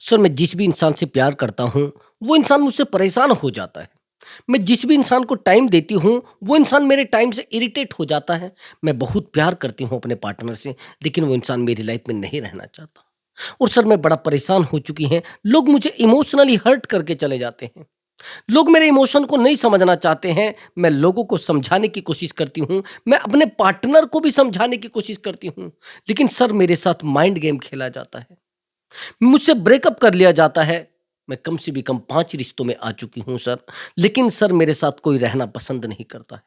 Sir मैं जिस भी इंसान से प्यार करता हूँ, वो इंसान मुझसे परेशान हो जाता है। मैं जिस भी इंसान को टाइम देती हूँ, वो इंसान मेरे टाइम से इरिटेट हो जाता है। मैं बहुत प्यार करती हूँ अपने पार्टनर से, लेकिन वो इंसान मेरी लाइफ में नहीं रहना चाहता। और सर मैं बड़ा परेशान हो चुकी हैं, लोग मुझे इमोशनली हर्ट करके चले जाते हैं। लोग मेरे इमोशन को नहीं समझना चाहते हैं, मैं लोगों को समझाने की कोशिश करती हूँ, मैं अपने पार्टनर को भी समझाने की कोशिश करती हूँ, लेकिन सर मेरे साथ माइंड गेम खेला जाता है। मुझसे ब्रेकअप कर लिया जाता है। मैं कम से भी कम 5 रिश्तों में आ चुकी हूँ सर, लेकिन सर मेरे साथ कोई रहना पसंद नहीं करता है।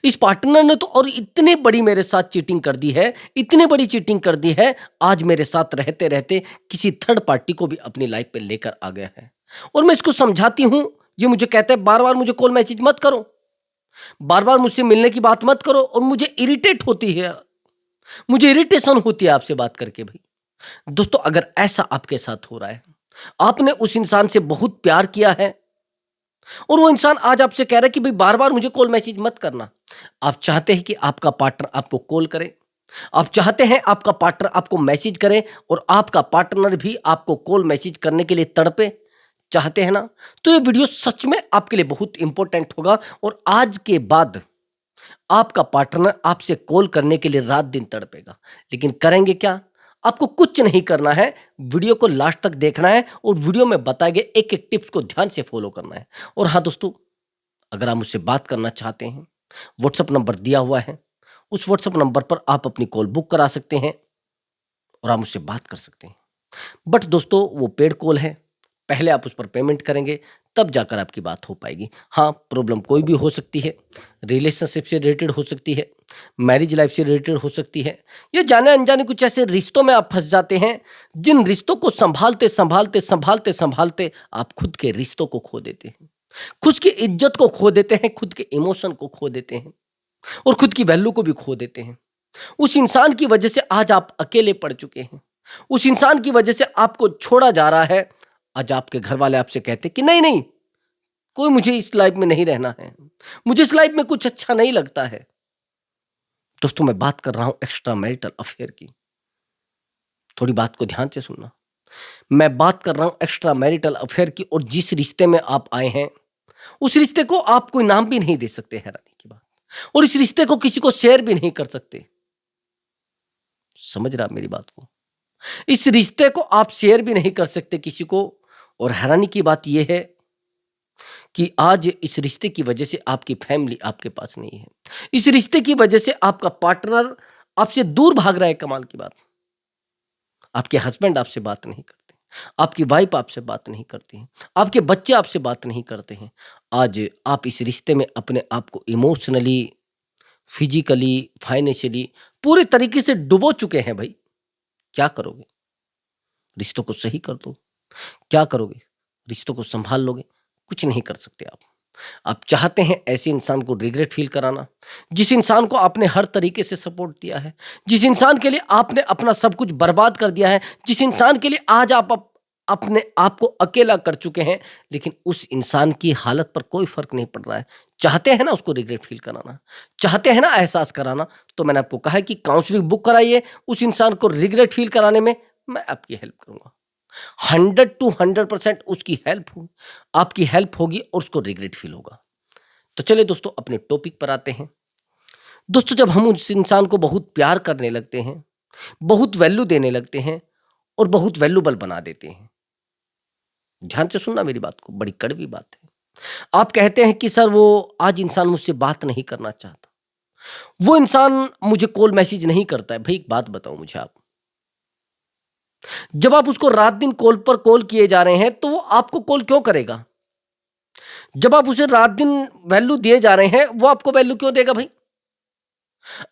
इस पार्टनर ने तो और इतनी बड़ी मेरे साथ चीटिंग कर दी है, इतनी बड़ी चीटिंग कर दी है, आज मेरे साथ रहते-रहते किसी थर्ड पार्टी को भी अपनी लाइफ में लेकर आ गया है। और मैं इसको समझाती हूँ, ये मुझे कहता है बार-बार मुझे कॉल मैसेज मत करो, बार-बार मुझसे मिलने की बात मत करो और मुझे इरिटेट होती है, मुझे इरिटेशन होती है आपसे बात करके भाई। दोस्तों अगर ऐसा आपके साथ हो रहा है, आपने उस इंसान से बहुत प्यार किया है और वो इंसान आज आपसे कह रहा है कि भाई बार-बार मुझे कॉल मैसेज मत करना। आप चाहते हैं कि आपका पार्टनर आपको कॉल करे, आप चाहते हैं आपका पार्टनर आपको मैसेज करे और आपका पार्टनर भी आपको कॉल मैसेज करने के लिए तड़पे, चाहते हैं ना? तो ये वीडियो सच में आपके लिए बहुत इंपॉर्टेंट होगा और आज के बाद आपका पार्टनर आपसे कॉल करने के लिए रात-दिन तड़पेगा। लेकिन करेंगे क्या? आपको कुछ नहीं करना है, वीडियो को लास्ट तक देखना है और वीडियो में बताए गए एक-एक टिप्स को ध्यान से फॉलो करना है। और हाँ दोस्तों, अगर आप मुझसे बात करना चाहते हैं, व्हाट्सएप नंबर दिया हुआ है, उस व्हाट्सएप नंबर पर आप अपनी कॉल बुक करा सकते हैं और आप मुझसे बात कर सकते हैं। बट दोस्तों वो पेड कॉल है, पहले आप उस पर पेमेंट करेंगे तब जाकर आपकी बात हो पाएगी। हाँ, प्रॉब्लम कोई भी हो सकती है, रिलेशनशिप से रिलेटेड हो सकती है, मैरिज लाइफ से रिलेटेड हो सकती है, या जाने-अनजाने कुछ ऐसे रिश्तों में आप फँस जाते हैं, जिन रिश्तों को सँभालते आप खुद के रिश्तों को खो देते हैं। खुद की इज्जत को खो देते हैं, खुद के इमोशन को खो देते हैं और खुद की वैल्यू को भी खो देते हैं। उस इंसान की वजह से आज आप अकेले पड़ चुके हैं। उस इंसान की वजह से आपको छोड़ा जा रहा है। आज आपके घर वाले आपसे कहते हैं कि नहीं, नहीं, कोई मुझे इस लाइफ में नहीं रहना है। मुझे इस लाइफ में कुछ अच्छा नहीं लगता है। दोस्तों मैं बात कर रहा हूँ एक्स्ट्रा मैरिटल अफेयर की। थोड़ी बात को ध्यान से सुनना। मैं बात कर रहा हूँ एक्स्ट्रा मैरिटल अफेयर की और जिस रिश्ते में आप आए हैं, उस रिश्ते को आप कोई नाम भी नहीं दे सकते, हैरानी की बात। और इस रिश्ते को किसी को शेयर भी नहीं कर सकते। समझ रहे आप मेरी बात को? इस रिश्ते को आप शेयर भी नहीं कर सकते किसी को और हैरानी की बात यह है कि आज इस रिश्ते की वजह से आपकी फैमिली आपके पास नहीं है। इस रिश्ते की वजह से आपका पार्टनर आपसे दूर भाग रहा है, कमाल की बात। आपके हस्बैंड आपसे बात नहीं करते, आपकी वाइफ आपसे बात नहीं करती है, आपके बच्चे आपसे बात नहीं करते हैं। आज आप इस रिश्ते में अपने आप को इमोशनली, फिजिकली, फाइनेंशियली पूरे तरीके से डुबो चुके हैं भाई। क्या करोगे? रिश्तों को सही कर दो। क्या करोगे? रिश्तों को संभाल लोगे? कुछ नहीं कर सकते आप। आप चाहते हैं ऐसे इंसान को रिग्रेट फील कराना, जिस इंसान को आपने हर तरीके से सपोर्ट दिया है, जिस इंसान के लिए आपने अपना सब कुछ बर्बाद कर दिया है, जिस इंसान के लिए आज आप अपने आप को अकेला कर चुके हैं, लेकिन उस इंसान की हालत पर कोई फ़र्क नहीं पड़ रहा है। चाहते हैं ना उसको रिग्रेट फील कराना, चाहते हैं ना एहसास कराना, तो मैंने आपको कहा है कि काउंसलिंग बुक कराइए, उस इंसान को रिग्रेट फील कराने में मैं आपकी हेल्प करूँगा। 100 टू 100% उसकी हेल्प हो, आपकी हेल्प होगी और उसको रिग्रेट फील होगा। तो चलिए दोस्तों अपने टॉपिक पर आते हैं। दोस्तों जब हम उस इंसान को बहुत प्यार करने लगते हैं, बहुत वैल्यू देने लगते हैं और बहुत वैल्यूएबल बना देते हैं। ध्यान से सुनना मेरी बात को, बड़ी कड़वी बात है। आप कहते हैं कि सर वो आज इंसान मुझसे बात नहीं करना चाहता, वो इंसान मुझे कॉल मैसेज नहीं करता है। भाई एक बात बताओ मुझे आप, जब आप उसको रात दिन कॉल पर कॉल किए जा रहे हैं तो वो आपको कॉल क्यों करेगा? जब आप उसे रात दिन वैल्यू दिए जा रहे हैं, वो आपको वैल्यू क्यों देगा भाई?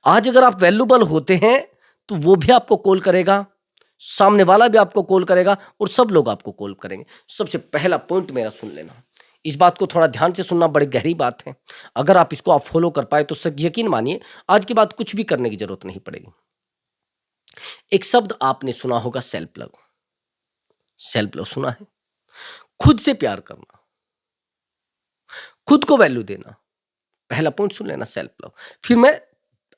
आज अगर आप वैल्यूएबल होते हैं, तो वो भी आपको कॉल करेगा, सामने वाला भी आपको कॉल करेगा और सब लोग आपको कॉल करेंगे। सबसे पहला पॉइंट मेरा सुन लेना। इस बात को थोड़ा ध्यान से सुनना, बड़ी गहरी बात है। अगर आप इसको फॉलो कर पाए तो यकीन मानिए आज के बाद कुछ भी करने की जरूरत नहीं पड़ेगी। एक शब्द आपने सुना होगा, सेल्फ लव। सेल्फ लव सुना है? खुद से प्यार करना, खुद को वैल्यू देना। पहला पॉइंट सुन लेना, सेल्फ लव। फिर मैं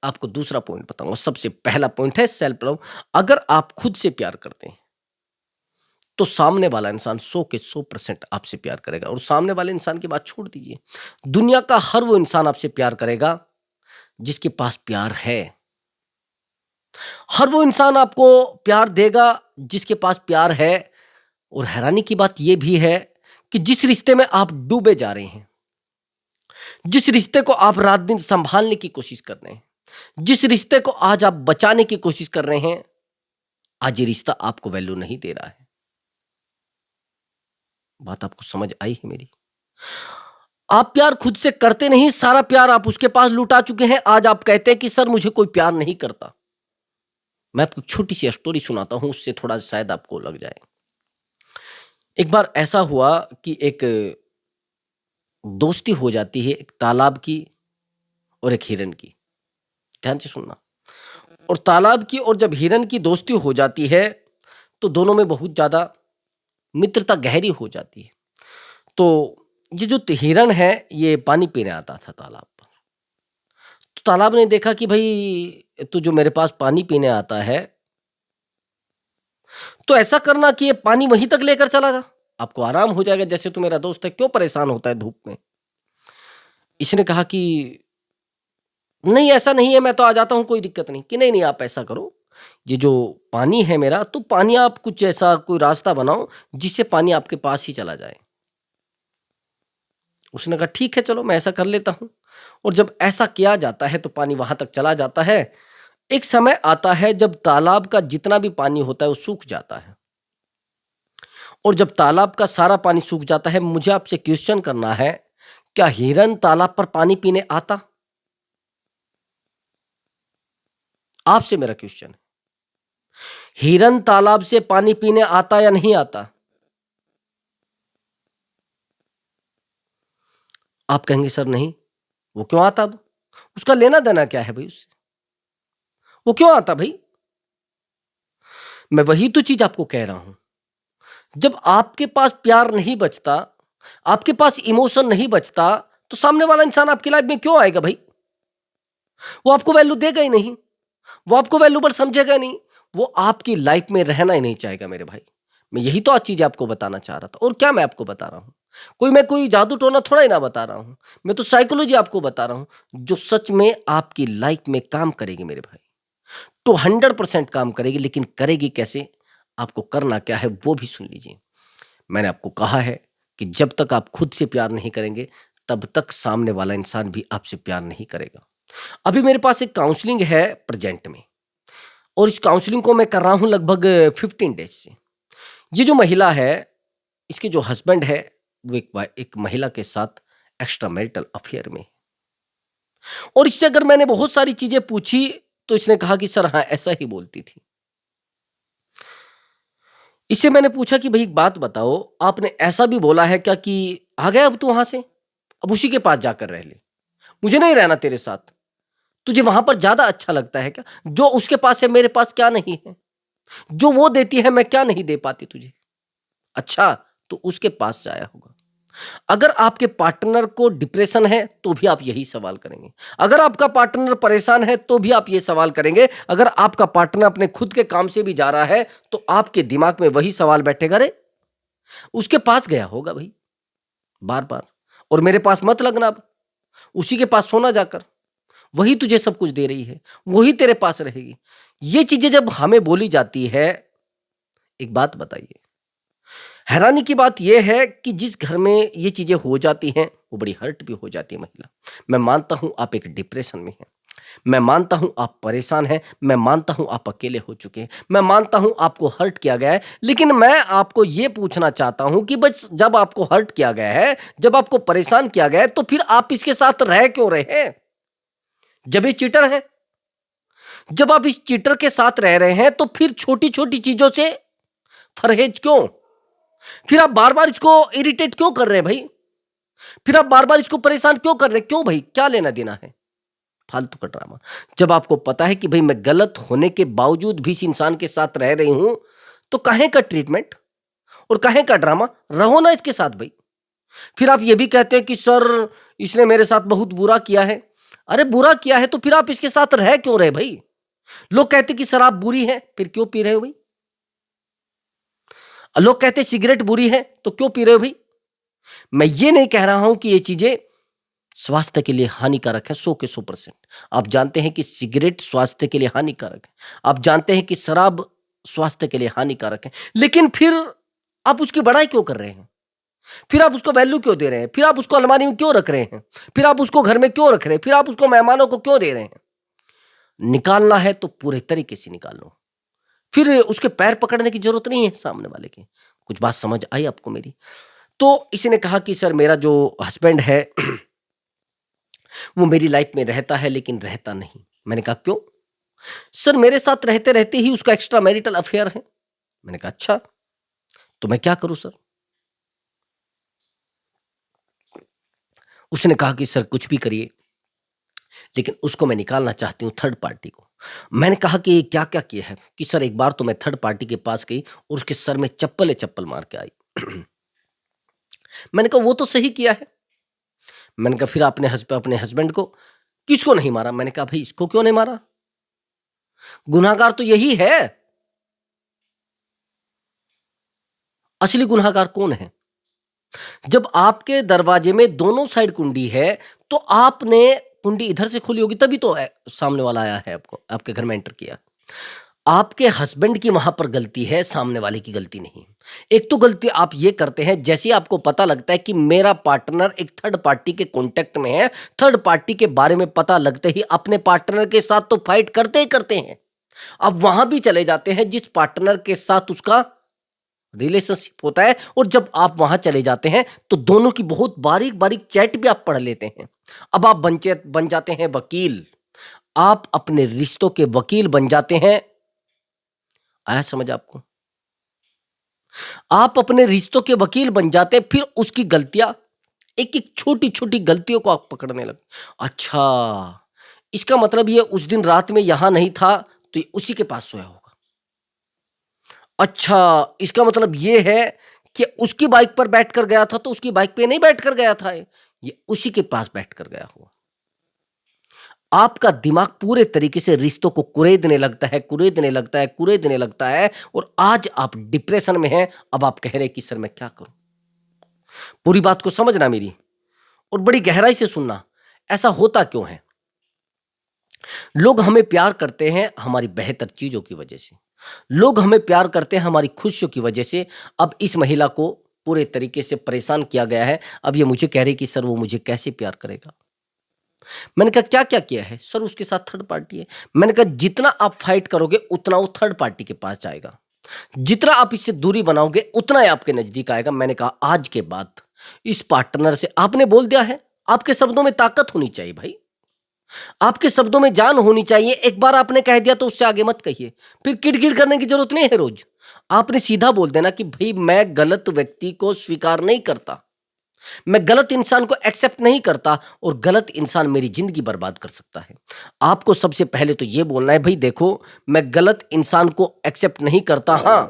आपको दूसरा पॉइंट बताऊंगा। सबसे पहला पॉइंट है सेल्फ लव। अगर आप खुद से प्यार करते हैं तो सामने वाला इंसान 100 के 100% आपसे प्यार करेगा। और सामने वाले इंसान की बात छोड़ दीजिए, दुनिया का हर वो इंसान आपसे प्यार करेगा जिसके पास प्यार है। हर वो इंसान आपको प्यार देगा जिसके पास प्यार है। और हैरानी की बात यह भी है कि जिस रिश्ते में आप डूबे जा रहे हैं, जिस रिश्ते को आप रात दिन संभालने की कोशिश कर रहे हैं, जिस रिश्ते को आज आप बचाने की कोशिश कर रहे हैं, आज ये रिश्ता आपको वैल्यू नहीं दे रहा है। बात आपको समझ आई है मेरी? आप प्यार खुद से करते नहीं, सारा प्यार आप उसके पास लुटा चुके हैं। आज आप कहते हैं कि सर मुझे कोई प्यार नहीं करता। मैं आपको छोटी सी स्टोरी सुनाता हूं, उससे थोड़ा शायद आपको लग जाए। एक बार ऐसा हुआ कि एक दोस्ती हो जाती है एक तालाब की और एक हिरन की। ध्यान से सुनना। और तालाब की और जब हिरन की दोस्ती हो जाती है तो दोनों में बहुत ज्यादा मित्रता गहरी हो जाती है। तो ये जो हिरन है ये पानी पीने आता था तालाब पर। तो तालाब ने देखा कि भाई तू जो मेरे पास पानी पीने आता है, तो ऐसा करना कि ये पानी वहीं तक लेकर चला जा, आपको आराम हो जाएगा। जैसे तू मेरा दोस्त है, क्यों परेशान होता है धूप में। इसने कहा कि नहीं ऐसा नहीं है, मैं तो आ जाता हूं, कोई दिक्कत नहीं। कि नहीं नहीं, आप ऐसा करो, ये जो पानी है मेरा, तो पानी आप कुछ ऐसा कोई रास्ता बनाओ जिससे पानी आपके पास ही चला जाए। उसने कहा ठीक है चलो मैं ऐसा कर लेता हूं। और जब ऐसा किया जाता है तो पानी वहां तक चला जाता है। एक समय आता है जब तालाब का जितना भी पानी होता है वो सूख जाता है। और जब तालाब का सारा पानी सूख जाता है, मुझे आपसे क्वेश्चन करना है, क्या हिरन तालाब पर पानी पीने आता? आपसे मेरा क्वेश्चन है, हिरन तालाब से पानी पीने आता या नहीं आता? आप कहेंगे सर नहीं, वो क्यों आता? अब उसका लेना देना क्या है भाई उससे, वो क्यों आता भाई? मैं वही तो चीज आपको कह रहा हूं। जब आपके पास प्यार नहीं बचता, आपके पास इमोशन नहीं बचता, तो सामने वाला इंसान आपकी लाइफ में क्यों आएगा भाई? वो आपको वैल्यू देगा ही नहीं, वो आपको वैल्यूबल समझेगा नहीं, वो आपकी लाइफ में रहना ही नहीं चाहेगा मेरे भाई। मैं यही तो आज चीज आपको बताना चाह रहा था। और क्या मैं आपको बता रहा हूं? मैं कोई जादू टोना थोड़ा ही ना बता रहा हूं। मैं तो साइकोलॉजी आपको बता रहा हूं जो सच में आपकी लाइफ में काम करेगी मेरे भाई। तो 100% काम करेगी, लेकिन करेगी कैसे, आपको करना क्या है वो भी सुन लीजिए। मैंने आपको कहा है कि जब तक आप खुद से प्यार नहीं करेंगे तब तक सामने वाला इंसान भी आपसे प्यार नहीं करेगा। अभी मेरे पास एक काउंसलिंग है प्रेजेंट में, और इस काउंसलिंग को मैं कर रहा हूं लगभग 15 डेज से। ये जो महिला है, इसके जो हस्बैंड है वो एक महिला के साथ एक्स्ट्रा मैरिटल अफेयर में है। और इससे अगर मैंने बहुत सारी चीजें पूछी तो इसने कहा कि सर हाँ ऐसा ही बोलती थी। इससे मैंने पूछा कि भाई एक बात बताओ, आपने ऐसा भी बोला है क्या कि आ गया अब तू वहां से, अब उसी के पास जाकर रह ले, मुझे नहीं रहना तेरे साथ, तुझे वहां पर ज्यादा अच्छा लगता है क्या? जो उसके पास है मेरे पास क्या नहीं है? जो वो देती है मैं क्या नहीं दे पाती तुझे? अच्छा, तो उसके पास जाया होगा। अगर आपके पार्टनर को डिप्रेशन है तो भी आप यही सवाल करेंगे। अगर आपका पार्टनर परेशान है तो भी आप ये सवाल करेंगे। अगर आपका पार्टनर अपने खुद के काम से भी जा रहा है तो आपके दिमाग में वही सवाल बैठेगा, रे उसके पास गया होगा भाई बार बार, और मेरे पास मत लगना, अब उसी के पास सोना जाकर, वही तुझे सब कुछ दे रही है, वही तेरे पास रहेगी। ये चीजें जब हमें बोली जाती है, एक बात बताइए, हैरानी की बात यह है कि जिस घर में ये चीजें हो जाती हैं वो बड़ी हर्ट भी हो जाती है महिला। मैं मानता हूं आप एक डिप्रेशन में हैं, मैं मानता हूं आप परेशान हैं, मैं मानता हूं आप अकेले हो चुके हैं, मैं मानता हूं आपको हर्ट किया गया है। लेकिन मैं आपको यह पूछना चाहता हूं कि बस जब आपको हर्ट किया गया है, जब आपको परेशान किया गया है, तो फिर आप इसके साथ रह क्यों रहे हैं? जब ये चीटर है, जब आप इस चीटर के साथ रह रहे हैं तो फिर छोटी छोटी चीजों से परहेज क्यों? फिर आप बार बार इसको इरिटेट क्यों कर रहे हैं भाई? फिर आप बार बार इसको परेशान क्यों कर रहे हैं? क्यों भाई, क्या लेना देना है फालतू का ड्रामा? जब आपको पता है कि भाई मैं गलत होने के बावजूद भी इस इंसान के साथ रह रही हूं, तो काहे का ट्रीटमेंट और काहे का ड्रामा? रहो ना इसके साथ भाई। फिर आप ये भी कहते हैं कि सर इसने मेरे साथ बहुत बुरा किया है। अरे बुरा किया है तो फिर आप इसके साथ रह क्यों रहे भाई? लोग कहते कि शराब बुरी है, फिर क्यों पी रहे हो भाई? लोग कहते हैं सिगरेट बुरी है, तो क्यों पी रहे हो भाई? मैं ये नहीं कह रहा हूं कि ये चीजें स्वास्थ्य के लिए हानिकारक है 100 के 100%। आप जानते हैं कि सिगरेट स्वास्थ्य के लिए हानिकारक है, आप जानते हैं कि शराब स्वास्थ्य के लिए हानिकारक है, लेकिन फिर आप उसकी बड़ाई क्यों कर रहे हैं? फिर आप उसको वैल्यू क्यों दे रहे हैं? फिर आप उसको अलमारी में क्यों रख रहे हैं? फिर आप उसको घर में क्यों रख रहे हैं? फिर आप उसको मेहमानों को क्यों दे रहे हैं? निकालना है तो पूरे तरीके से निकाल लो। फिर उसके पैर पकड़ने की जरूरत नहीं है सामने वाले के। कुछ बात समझ आई आपको मेरी? तो इसी ने कहा कि सर मेरा जो हस्बैंड है वो मेरी लाइफ में रहता है लेकिन रहता नहीं। मैंने कहा क्यों? सर मेरे साथ रहते रहते ही उसका एक्स्ट्रा मैरिटल अफेयर है। मैंने कहा अच्छा, तो मैं क्या करूं सर? उसने कहा कि सर कुछ भी करिए, लेकिन उसको मैं निकालना चाहती हूँ थर्ड पार्टी को। मैंने कहा कि क्या क्या किया है? कि सर एक बार तो मैं थर्ड पार्टी के पास गई और उसके सर में चप्पल चप्पल मार के आई। मैंने कहा वो तो सही किया है। मैंने कहा फिर आपने अपने हस्बैंड को किसको नहीं मारा? मैंने कहा भाई इसको क्यों नहीं मारा? गुनाहगार तो यही है। असली गुनाहगार कौन है? जब आपके दरवाजे में दोनों साइड कुंडी है, तो आपने कुंडी इधर से खोली होगी तभी तो सामने वाला आया है, आपको आपके घर में एंटर किया। आपके हस्बैंड की वहां पर गलती है, सामने वाले की गलती नहीं। एक तो गलती आप ये करते हैं, जैसे ही आपको पता लगता है कि मेरा पार्टनर एक थर्ड पार्टी के कांटेक्ट में है, थर्ड पार्टी के बारे में पता लगते ही अपने पार्टनर के साथ तो फाइट करते ही करते हैं। अब वहां भी चले जाते हैं जिस पार्टनर के साथ उसका रिलेशनशिप होता है, और जब आप वहां चले जाते हैं तो दोनों की बहुत बारीक बारीक चैट भी आप पढ़ लेते हैं। अब आप बन जाते हैं वकील। आप अपने रिश्तों के वकील बन जाते हैं। आया समझ आपको? आप अपने रिश्तों के वकील बन जाते हैं, फिर उसकी गलतियां, एक एक छोटी छोटी गलतियों को आप पकड़ने लगे। अच्छा, इसका मतलब ये उस दिन रात में यहां नहीं था, तो ये उसी के पास सोया होगा। अच्छा, इसका मतलब ये है कि उसकी बाइक पर बैठकर गया था, तो उसकी बाइक पे नहीं बैठकर गया था, ये उसी के पास बैठकर गया हुआ। आपका दिमाग पूरे तरीके से रिश्तों को कुरेदने लगता है, कुरेदने लगता है, कुरेदने लगता है, और आज आप डिप्रेशन में हैं। अब आप कह रहे हैं कि सर मैं क्या करूं? पूरी बात को समझना मेरी, और बड़ी गहराई से सुनना। ऐसा होता क्यों है? लोग हमें प्यार करते हैं हमारी बेहतर चीजों की वजह से। लोग हमें प्यार करते हैं हमारी खुशियों की वजह से। अब इस महिला को पूरे तरीके से परेशान किया गया है। अब ये मुझे कह रही कि सर वो मुझे कैसे प्यार करेगा? मैंने कहा क्या क्या किया है? सर उसके साथ थर्ड पार्टी है। मैंने कहा जितना आप फाइट करोगे उतना वो थर्ड पार्टी के पास जाएगा, जितना आप इससे दूरी बनाओगे उतना ही आपके नजदीक आएगा। मैंने कहा आज के बाद इस पार्टनर से, आपने बोल दिया है, आपके शब्दों में ताकत होनी चाहिए भाई, आपके शब्दों में जान होनी चाहिए। एक बार आपने कह दिया तो उससे आगे मत कहिए, फिर किड़किड़ करने की जरूरत नहीं है रोज। आपने सीधा बोल देना कि भाई मैं गलत व्यक्ति को स्वीकार नहीं करता, मैं गलत इंसान को एक्सेप्ट नहीं करता, और गलत इंसान मेरी जिंदगी बर्बाद कर सकता है। आपको सबसे पहले तो यह बोलना है भाई देखो, मैं गलत इंसान को एक्सेप्ट नहीं करता, हां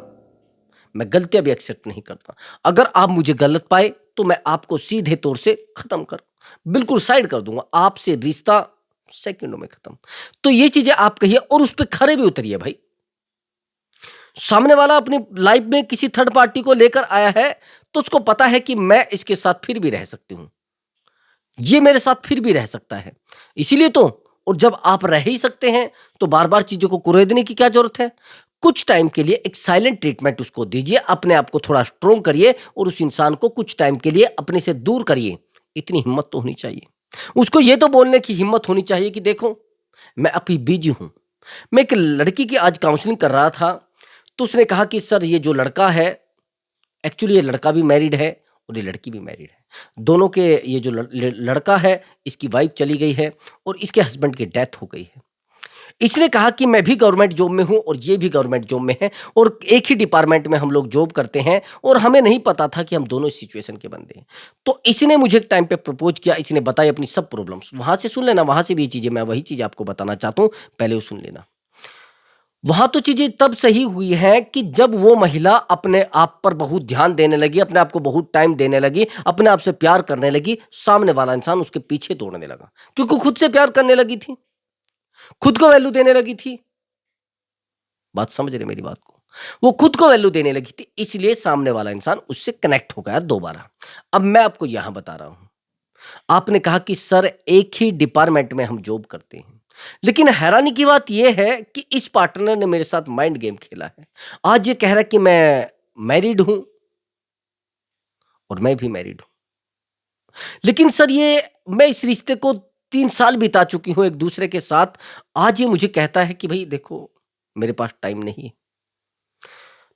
मैं गलतियां भी एक्सेप्ट नहीं करता। अगर आप मुझे गलत पाए तो मैं आपको सीधे तौर से खत्म कर, बिल्कुल साइड कर दूंगा, आपसे रिश्ता सेकंडों में खत्म। तो ये चीजें आप कहिए और उस पर खरे भी उतरिए भाई। सामने वाला अपनी लाइफ में किसी थर्ड पार्टी को लेकर आया है, तो उसको पता है कि मैं इसके साथ फिर भी रह सकती हूं, ये मेरे साथ फिर भी रह सकता है, इसीलिए तो। और जब आप रह ही सकते हैं तो बार बार चीजों को कुरेदने की क्या जरूरत है? कुछ टाइम के लिए एक साइलेंट ट्रीटमेंट उसको दीजिए, अपने आप को थोड़ा स्ट्रोंग करिए, और उस इंसान को कुछ टाइम के लिए अपने से दूर करिए। इतनी हिम्मत तो होनी चाहिए। उसको ये तो बोलने की हिम्मत होनी चाहिए कि देखो मैं अभी बिजी हूं। मैं एक लड़की की आज काउंसलिंग कर रहा था, तो उसने कहा कि सर ये जो लड़का है, एक्चुअली ये लड़का भी मैरिड है और ये लड़की भी मैरिड है। दोनों के, ये जो लड़का है इसकी वाइफ चली गई है और इसके हस्बैंड की डेथ हो गई है। इसने कहा कि मैं भी गवर्नमेंट जॉब में हूं और ये भी गवर्नमेंट जॉब में है, और एक ही डिपार्टमेंट में हम लोग जॉब करते हैं, और हमें नहीं पता था कि हम दोनों इस सिचुएशन के बंदे हैं। तो इसने मुझे एक टाइम पे प्रपोज किया, इसने बताई अपनी सब प्रॉब्लम्स। वहां से सुन लेना, वहां से भी ये चीजें, मैं वही चीज आपको बताना चाहता हूं, पहले वो सुन लेना। वहां तो चीजें तब सही हुई हैं कि जब वो महिला अपने आप पर बहुत ध्यान देने लगी, अपने आप को बहुत टाइम देने लगी, अपने आप से प्यार करने लगी, सामने वाला इंसान उसके पीछे दौड़ने लगा, क्योंकि खुद से प्यार करने लगी थी, खुद को वैल्यू देने लगी थी। बात समझ रहे मेरी बात को? वो खुद को वैल्यू देने लगी थी, इसलिए सामने वाला इंसान उससे कनेक्ट हो गया दोबारा। अब मैं आपको यहां बता रहा हूं, आपने कहा कि सर एक ही डिपार्टमेंट में हम जॉब करते हैं, लेकिन हैरानी की बात यह है कि इस पार्टनर ने मेरे साथ माइंड गेम खेला है। आज ये कह रहा है कि मैं मैरिड हूं और मैं भी मैरिड हूं, लेकिन सर ये मैं इस रिश्ते को 3 साल बिता चुकी हूं एक दूसरे के साथ। आज ये मुझे कहता है कि भाई देखो, मेरे पास टाइम नहीं है।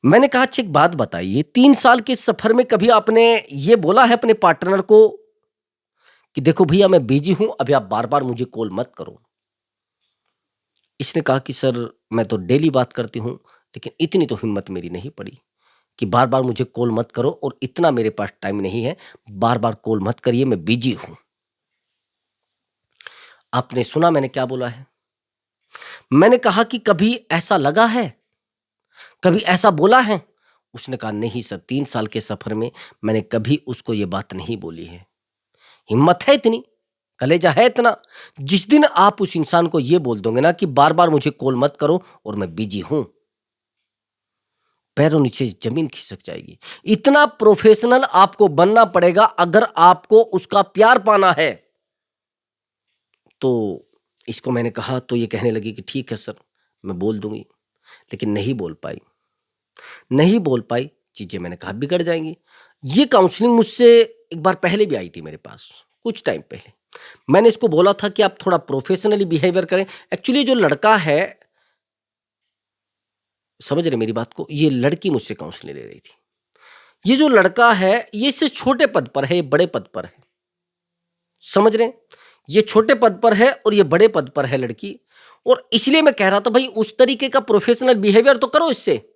मैंने कहा अच्छा एक बात बताइए, 3 साल के सफर में कभी आपने ये बोला है अपने पार्टनर को कि देखो भैया मैं बिजी हूं, अभी आप बार बार मुझे कॉल मत करो? इसने कहा कि सर मैं तो डेली बात करती हूँ, लेकिन इतनी तो हिम्मत मेरी नहीं पड़ी कि बार-बार मुझे कॉल मत करो, और इतना मेरे पास टाइम नहीं है, बार-बार कॉल मत करिए, मैं बिज़ी हूँ। आपने सुना मैंने क्या बोला है? मैंने कहा कि कभी ऐसा लगा है? कभी ऐसा बोला है? उसने कहा नहीं सर, 3 साल के सफ़र में मैंने कभी उसको ये बात नहीं बोली है। हिम्मत है इतनी, कलेजा है इतना? जिस दिन आप उस इंसान को ये बोल दोगे ना कि बार-बार मुझे कॉल मत करो और मैं बिज़ी हूँ, पैरों नीचे जमीन खिसक जाएगी। इतना प्रोफेशनल आपको बनना पड़ेगा अगर आपको उसका प्यार पाना है। तो इसको मैंने कहा तो ये कहने लगी कि ठीक है सर, मैं बोल दूंगी, लेकिन नहीं बोल पाई। नहीं बोल पाई, चीजें मैंने कहा बिगड़ जाएंगी। ये काउंसलिंग मुझसे एक बार पहले भी आई थी मेरे पास, कुछ टाइम पहले। मैंने इसको बोला था कि आप थोड़ा प्रोफेशनली बिहेवियर करें। एक्चुअली जो लड़का है, समझ रहे मेरी बात को, ये लड़की मुझसे काउंसलिंग ले रही थी। ये जो लड़का है, ये इससे छोटे पद पर है, ये बड़े पद पर है। समझ रहे हैं? ये छोटे पद पर है और ये बड़े पद पर है लड़की। और इसलिए मैं कह रहा था भाई उस तरीके का प्रोफेशनल बिहेवियर तो करो, इससे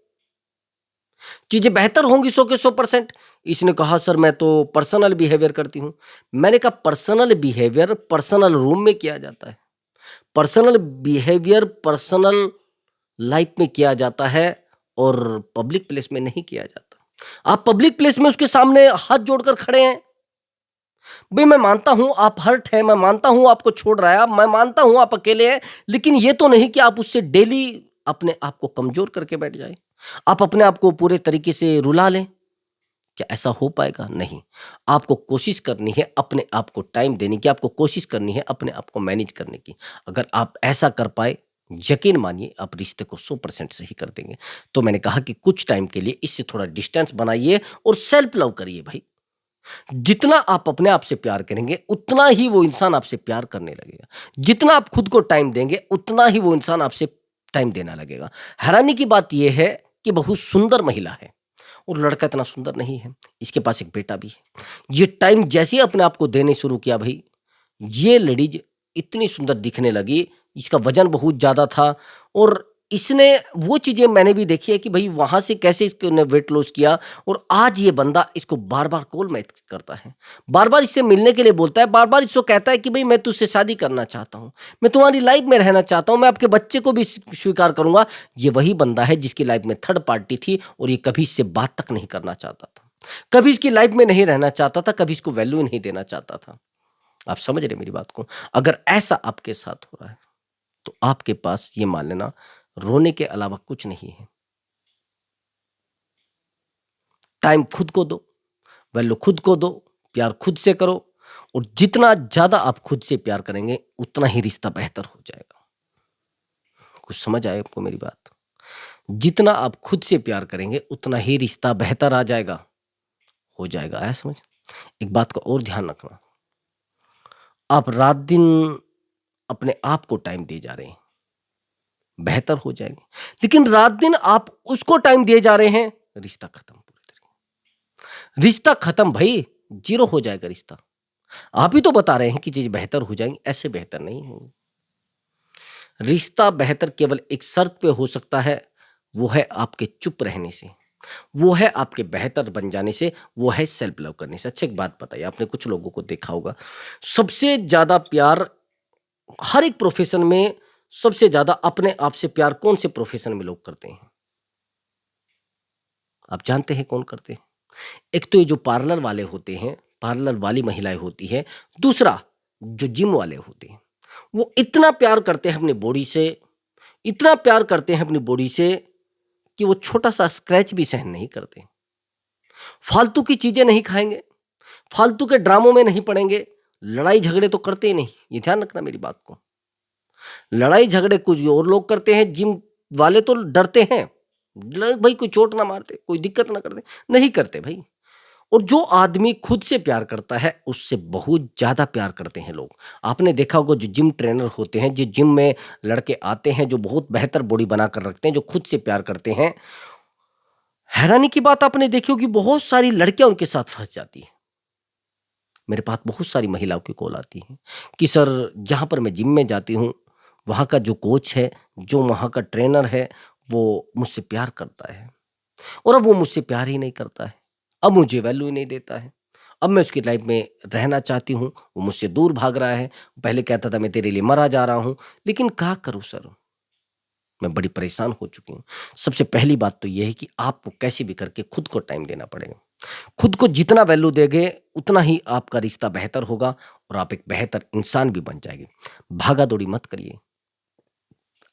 चीजें बेहतर होंगी 100 के 100%। इसने कहा सर मैं तो पर्सनल बिहेवियर करती हूं। मैंने कहा पर्सनल बिहेवियर पर्सनल रूम में किया जाता है, पर्सनल बिहेवियर पर्सनल लाइफ में किया जाता है, और पब्लिक प्लेस में नहीं किया जाता। आप पब्लिक प्लेस में उसके सामने हाथ जोड़कर खड़े हैं, भाई मैं मानता हूं आप हर्ट है, मैं मानता हूं आपको छोड़ रहा है, मैं मानता हूं आप अकेले हैं, लेकिन ये तो नहीं कि आप उससे डेली अपने आप को कमजोर करके बैठ जाए, आप अपने आप को पूरे तरीके से रुला लें। क्या ऐसा हो पाएगा? नहीं। आपको कोशिश करनी है अपने आप को टाइम देने की, आपको कोशिश करनी है अपने आप को मैनेज करने की। अगर आप ऐसा कर पाए, यकीन मानिए आप रिश्ते को 100% सही कर देंगे। तो मैंने कहा कि कुछ टाइम के लिए इससे थोड़ा डिस्टेंस बनाइए और सेल्फ लव करिए भाई। जितना आप अपने आप से प्यार करेंगे, उतना ही वो इंसान आपसे प्यार करने लगेगा। जितना आप खुद को टाइम देंगे, उतना ही वो इंसान आपसे टाइम देना लगेगा। हैरानी की बात यह है कि बहुत सुंदर महिला है और लड़का इतना सुंदर नहीं है। इसके पास एक बेटा भी है। ये टाइम जैसे ही अपने आप को देने शुरू किया भाई, ये लेडीज इतनी सुंदर दिखने लगी। इसका वजन बहुत ज़्यादा था, और इसने वो चीज़ें मैंने भी देखी है कि भाई वहाँ से कैसे इसने वेट लॉस किया, और आज ये बंदा इसको बार-बार कॉल मैसेज करता है। बार-बार इससे मिलने के लिए बोलता है, बार-बार इसको कहता है कि भाई मैं तुझसे शादी करना चाहता हूँ, मैं तुम्हारी लाइफ में रहना चाहता हूँ, मैं आपके बच्चे को भी स्वीकार करूँगा। ये वही बंदा है जिसकी लाइफ में थर्ड पार्टी थी, और ये कभी इससे बात तक नहीं करना चाहता था। कभी इसकी लाइफ में नहीं रहना चाहता था, कभी इसको वैल्यू नहीं देना चाहता था। आप समझ रहे मेरी बात को? अगर ऐसा आपके साथ हो रहा है, तो आपके पास ये मान लेना रोने के अलावा कुछ नहीं है। टाइम खुद को दो, वैल्यू खुद को दो, प्यार खुद से करो, और जितना ज़्यादा आप खुद से प्यार करेंगे, उतना ही रिश्ता बेहतर हो जाएगा। कुछ समझ आए आपको मेरी बात? जितना आप खुद से प्यार करेंगे, उतना ही रिश्ता बेहतर आ जाएगा, हो जाएगा। आया समझ? एक बात का और ध्यान रखना, आप रात-दिन अपने आप को टाइम दिए जा रहे हैं, बेहतर हो जाएंगे। लेकिन रात-दिन आप उसको टाइम दिए जा रहे हैं, रिश्ता खत्म पूरी तरीके। रिश्ता खत्म भाई, ज़ीरो हो जाएगा रिश्ता। आप ही तो बता रहे हैं कि चीज़ बेहतर हो जाएँगी, ऐसे बेहतर नहीं होंगी। रिश्ता बेहतर केवल एक शर्त पे हो सकता है, वो है आपके चुप रहने से, वो है आपके बेहतर बन जाने से, वो है सेल्फ लव करने से। अच्छा एक बात बताइए, आपने कुछ लोगों को देखा होगा, सबसे ज़्यादा प्यार हर एक प्रोफ़ेशन में, सबसे ज़्यादा अपने आप से प्यार कौन से प्रोफ़ेशन में लोग करते हैं? आप जानते हैं कौन करते हैं? एक तो ये जो पार्लर वाले होते हैं, पार्लर वाली महिलाएँ होती हैं, दूसरा जो जिम वाले होते हैं। वो इतना प्यार करते हैं अपनी बॉडी से, इतना प्यार करते हैं अपनी बॉडी से कि वो छोटा-सा स्क्रैच भी सहन नहीं करते। फालतू की चीज़ें नहीं खाएँगे, फालतू के ड्रामों में नहीं पड़ेंगे, लड़ाई झगड़े तो करते ही नहीं, ये ध्यान रखना मेरी बात को। लड़ाई झगड़े कुछ और लोग करते हैं, जिम वाले तो डरते हैं, भाई कोई चोट ना मार दे, कोई दिक्कत ना कर दे, नहीं करते भाई। और जो आदमी खुद से प्यार करता है, उससे बहुत ज़्यादा प्यार करते हैं लोग। आपने देखा होगा जो जिम ट्रेनर होते हैं, जो जिम में लड़के आते हैं, जो बहुत बेहतर बॉडी बनाकर रखते हैं, जो खुद से प्यार करते हैं, हैरानी की बात आपने देखी होगी बहुत सारी लड़कियाँ उनके साथ फँस जाती हैं। मेरे पास बहुत सारी महिलाओं की कॉल आती है कि सर जहाँ पर मैं जिम में जाती हूँ, वहाँ का जो कोच है, जो वहाँ का ट्रेनर है, वो मुझसे प्यार करता है और अब वो मुझसे प्यार ही नहीं करता है। अब मुझे वैल्यू ही नहीं देता है। अब मैं उसकी लाइफ में रहना चाहती हूँ, वो मुझसे दूर भाग रहा है। पहले कहता था मैं तेरे लिए मरा जा रहा हूँ, लेकिन क्या करूँ सर? मैं बड़ी परेशान हो चुकी हूँ। सबसे पहली बात तो ये है कि आपको कैसे भी करके खुद को टाइम देना पड़ेगा। खुद को जितना वैल्यू देंगे, उतना ही आपका रिश्ता बेहतर होगा और आप एक बेहतर इंसान भी बन जाएँगे। भागा-दौड़ी मत करिए,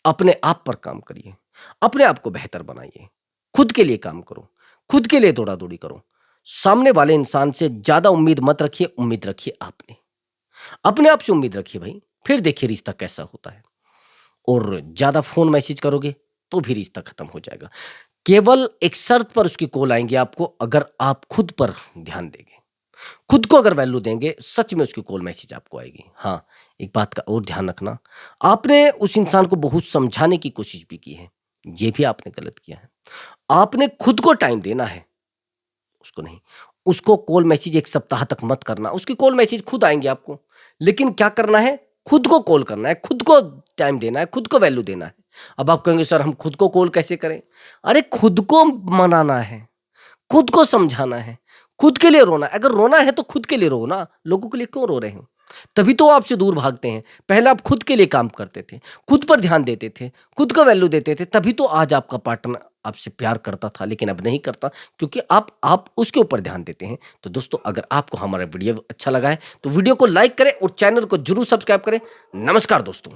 अपने आप पर काम करिए, अपने आप को बेहतर बनाइए, खुद के लिए काम करो, खुद के लिए दौड़ा-दौड़ी करो। सामने वाले इंसान से ज़्यादा उम्मीद मत रखिए, उम्मीद रखिए आपने। अपने आप से उम्मीद रखिए भाई, फिर देखिए रिश्ता कैसा होता है। और ज़्यादा फ़ोन मैसेज करोगे, तो भी रिश्ता खत्म हो जाएगा। केवल एक शर्त पर उसकी कॉल आएँगी आपको, अगर आप खुद पर ध्यान देंगे। खुद को अगर वैल्यू देंगे, सच में उसकी कॉल मैसेज आपको आएगी। हाँ, एक बात का और ध्यान रखना, आपने उस इंसान को बहुत समझाने की कोशिश भी की है, ये भी आपने गलत किया है। आपने खुद को टाइम देना है, उसको नहीं। उसको कॉल मैसेज 1 सप्ताह तक मत करना, उसकी कॉल मैसेज खुद आएँगे आपको। लेकिन क्या करना है? खुद को कॉल करना है, खुद को टाइम देना है, खुद को वैल्यू देना है। अब आप कहेंगे सर हम खुद को कॉल कैसे करें? अरे खुद को मनाना है, खुद को समझाना है, खुद के लिए रोना है। अगर रोना है तो खुद के लिए रो ना, लोगों के लिए क्यों रो रहे हो? तभी तो वो आपसे दूर भागते हैं। पहले आप खुद के लिए काम करते थे, खुद पर ध्यान देते थे, खुद को वैल्यू देते थे, तभी तो आज आपका पार्टनर आपसे प्यार करता था, लेकिन अब नहीं करता क्योंकि आप उसके ऊपर ध्यान देते हैं। तो दोस्तों अगर आपको हमारा वीडियो अच्छा लगा है, तो वीडियो को लाइक करें और चैनल को ज़रूर सब्सक्राइब करें। नमस्कार दोस्तों।